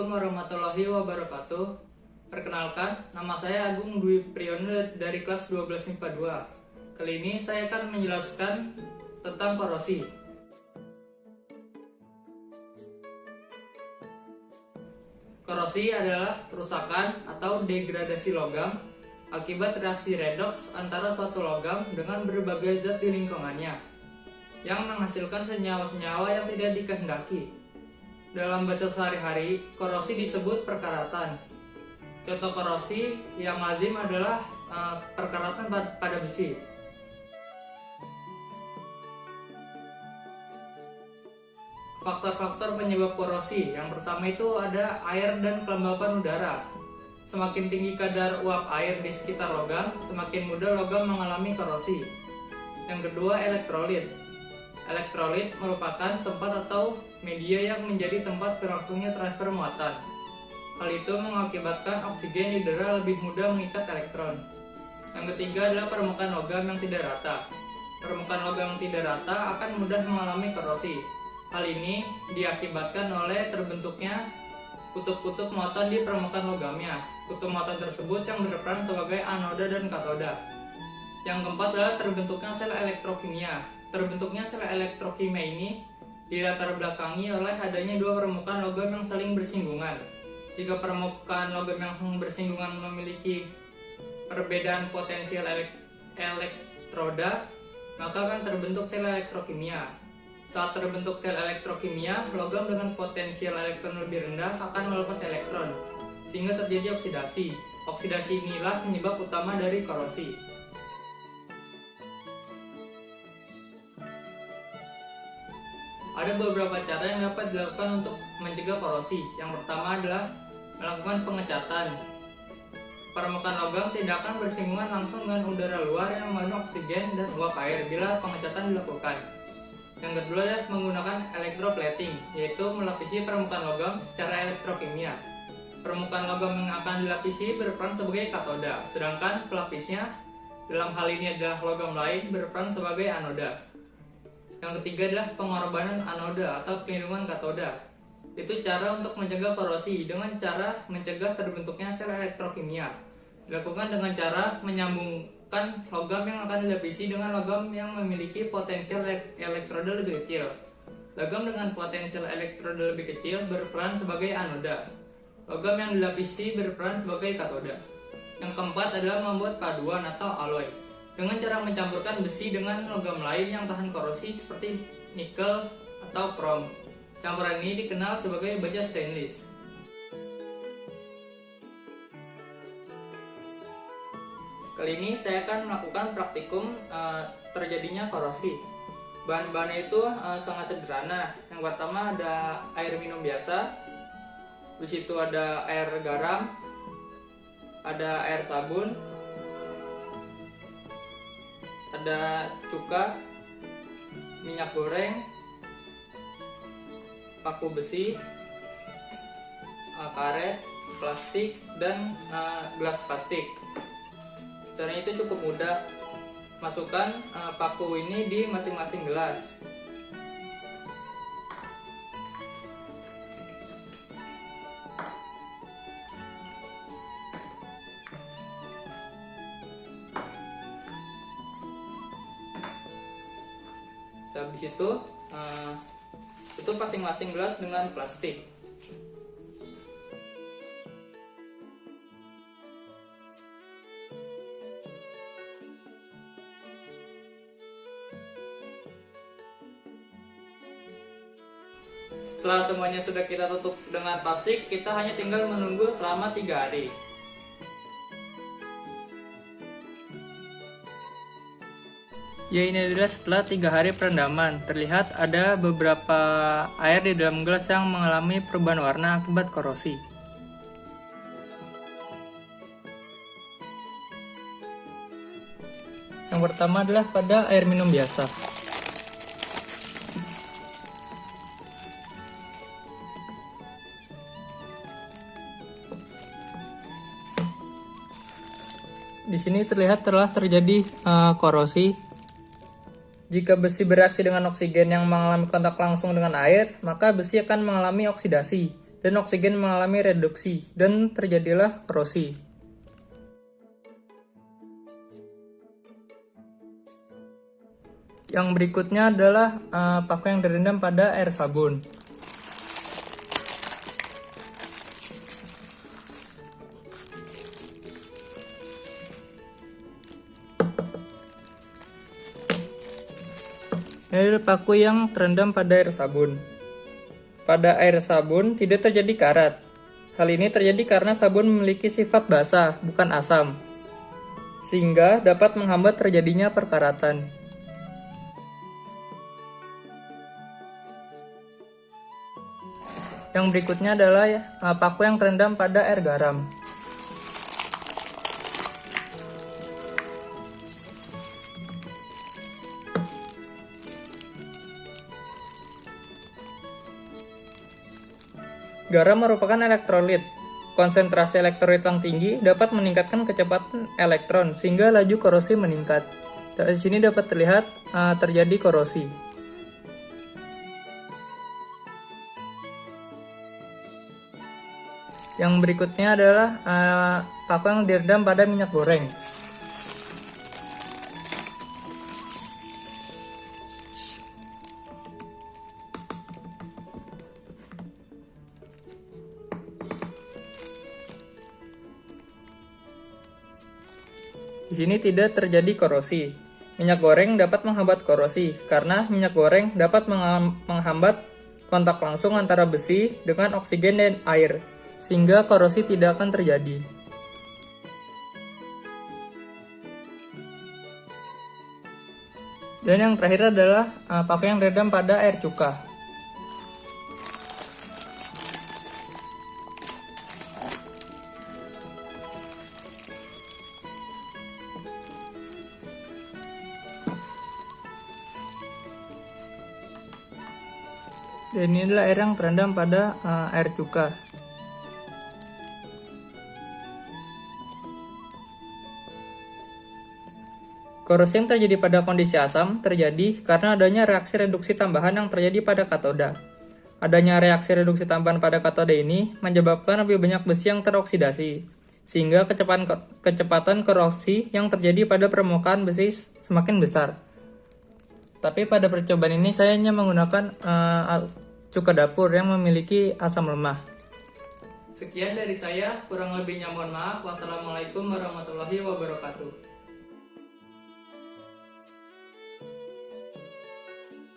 Assalamualaikum warahmatullahi wabarakatuh. Perkenalkan, nama saya Agung Dwi Priyono dari kelas 12 MIPA 2. Kali ini saya akan menjelaskan tentang korosi. Korosi adalah kerusakan atau degradasi logam akibat reaksi redoks antara suatu logam dengan berbagai zat di lingkungannya yang menghasilkan senyawa-senyawa yang tidak dikehendaki. Dalam bahasa sehari-hari, korosi disebut perkaratan. Contoh korosi yang lazim adalah perkaratan pada besi. Faktor-faktor penyebab korosi, yang pertama itu ada air dan kelembapan udara. Semakin tinggi kadar uap air di sekitar logam, semakin mudah logam mengalami korosi. Yang kedua, elektrolit. Elektrolit merupakan tempat atau media yang menjadi tempat berlangsungnya transfer muatan. Hal itu mengakibatkan oksigen di udara lebih mudah mengikat elektron. Yang ketiga adalah permukaan logam yang tidak rata. Permukaan logam yang tidak rata akan mudah mengalami korosi. Hal ini diakibatkan oleh terbentuknya kutub-kutub muatan di permukaan logamnya. Kutub muatan tersebut yang berperan sebagai anoda dan katoda. Yang keempat adalah terbentuknya sel elektrokimia. Terbentuknya sel elektrokimia ini dilatar belakangi oleh adanya dua permukaan logam yang saling bersinggungan. Jika permukaan logam yang bersinggungan memiliki perbedaan potensial elektroda, maka akan terbentuk sel elektrokimia. Saat terbentuk sel elektrokimia, logam dengan potensial elektron lebih rendah akan melepas elektron, sehingga terjadi oksidasi. Oksidasi inilah penyebab utama dari korosi. Ada beberapa cara yang dapat dilakukan untuk mencegah korosi. Yang pertama adalah melakukan pengecatan. Permukaan logam tidak akan bersinggungan langsung dengan udara luar yang mengandung oksigen dan uap air bila pengecatan dilakukan. Yang kedua adalah menggunakan electroplating, yaitu melapisi permukaan logam secara elektrokimia. Permukaan logam yang akan dilapisi berperan sebagai katoda, sedangkan pelapisnya dalam hal ini adalah logam lain berperan sebagai anoda. Yang ketiga adalah pengorbanan anoda atau pelindungan katoda. Itu cara untuk mencegah korosi dengan cara mencegah terbentuknya sel elektrokimia. Dilakukan dengan cara menyambungkan logam yang akan dilapisi dengan logam yang memiliki potensial elektroda lebih kecil. Logam dengan potensial elektroda lebih kecil berperan sebagai anoda. Logam yang dilapisi berperan sebagai katoda. Yang keempat adalah membuat paduan atau alloy. Dengan cara mencampurkan besi dengan logam lain yang tahan korosi seperti nikel atau krom. Campuran ini dikenal sebagai baja stainless. Kali ini saya akan melakukan praktikum terjadinya korosi. Bahan-bahannya itu sangat sederhana. Yang pertama ada air minum biasa. Di situ ada air garam, ada air sabun, ada cuka, minyak goreng, paku besi, karet, plastik, dan gelas plastik. Caranya itu cukup mudah. Masukkan paku ini di masing-masing gelas. Habis itu masing-masing gelas dengan plastik. Setelah semuanya sudah kita tutup dengan plastik, kita hanya tinggal menunggu selama 3 hari. Ya, ini adalah setelah 3 hari perendaman. Terlihat ada beberapa air di dalam gelas yang mengalami perubahan warna akibat korosi. Yang pertama adalah pada air minum biasa. Di sini terlihat telah terjadi korosi. Jika besi bereaksi dengan oksigen yang mengalami kontak langsung dengan air, maka besi akan mengalami oksidasi. dan oksigen mengalami reduksi dan terjadilah korosi. Yang berikutnya adalah paku yang direndam pada air sabun. Ini adalah paku yang terendam pada air sabun. Pada air sabun tidak terjadi karat. Hal ini terjadi karena sabun memiliki sifat basah, bukan asam, sehingga dapat menghambat terjadinya perkaratan. Yang berikutnya adalah paku yang terendam pada air garam. Garam merupakan elektrolit. Konsentrasi elektrolit yang tinggi dapat meningkatkan kecepatan elektron sehingga laju korosi meningkat. Dari sini dapat terlihat terjadi korosi. Yang berikutnya adalah paku yang direndam pada minyak goreng. Di sini tidak terjadi korosi. Minyak goreng dapat menghambat korosi karena minyak goreng dapat menghambat kontak langsung antara besi dengan oksigen dan air, sehingga korosi tidak akan terjadi. Dan yang terakhir adalah paku yang direndam pada air cuka. Dan ini adalah air yang terendam pada air cuka. Korosi yang terjadi pada kondisi asam terjadi karena adanya reaksi reduksi tambahan yang terjadi pada katoda. Adanya reaksi reduksi tambahan pada katoda ini menyebabkan lebih banyak besi yang teroksidasi, sehingga kecepatan korosi yang terjadi pada permukaan besi semakin besar. Tapi pada percobaan ini saya hanya menggunakan cuka dapur yang memiliki asam lemah. Sekian dari saya, kurang lebihnya mohon maaf. Wassalamualaikum warahmatullahi wabarakatuh.